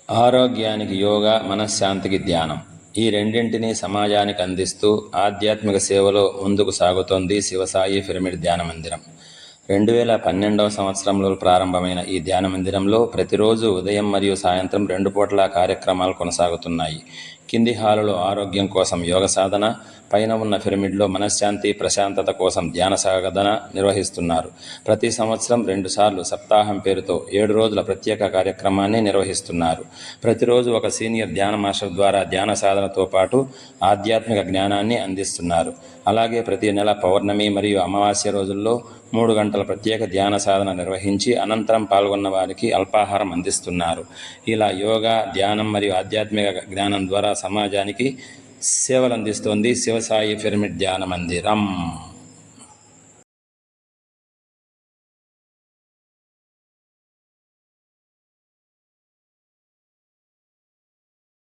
ఆరోగ్యానికి యోగా, మనశ్శాంతికి ధ్యానం. ఈ రెండింటినీ సమాజానికి అందిస్తూ ఆధ్యాత్మిక సేవలో ముందుకు సాగుతోంది శివసాయి పిరమిడ్ ధ్యాన మందిరం. 2012వ సంవత్సరంలో ప్రారంభమైన ఈ ధ్యాన మందిరంలో ప్రతిరోజు ఉదయం మరియు సాయంత్రం 2 పూటలా కార్యక్రమాలు కొనసాగుతున్నాయి. కింది హాలులో ఆరోగ్యం కోసం యోగ సాధన, పైన ఉన్న పిరమిడ్లో మనశ్శాంతి, ప్రశాంతత కోసం ధ్యాన సాధన నిర్వహిస్తున్నారు. ప్రతి సంవత్సరం 2 సార్లు సప్తాహం పేరుతో 7 రోజుల ప్రత్యేక కార్యక్రమాన్ని నిర్వహిస్తున్నారు. ప్రతిరోజు ఒక సీనియర్ ధ్యాన మాస్టర్ ద్వారా ధ్యాన సాధనతో పాటు ఆధ్యాత్మిక జ్ఞానాన్ని అందిస్తున్నారు. అలాగే ప్రతి నెల పౌర్ణమి మరియు అమావాస్య రోజుల్లో 3 గంటల ప్రత్యేక ధ్యాన సాధన నిర్వహించి అనంతరం పాల్గొన్న వారికి అల్పాహారం అందిస్తున్నారు. ఇలా యోగా, ధ్యానం మరియు ఆధ్యాత్మిక జ్ఞానం ద్వారా సమాజానికి సేవలు అందిస్తోంది శివసాయి పిరమిడ్ ధ్యాన మందిరం.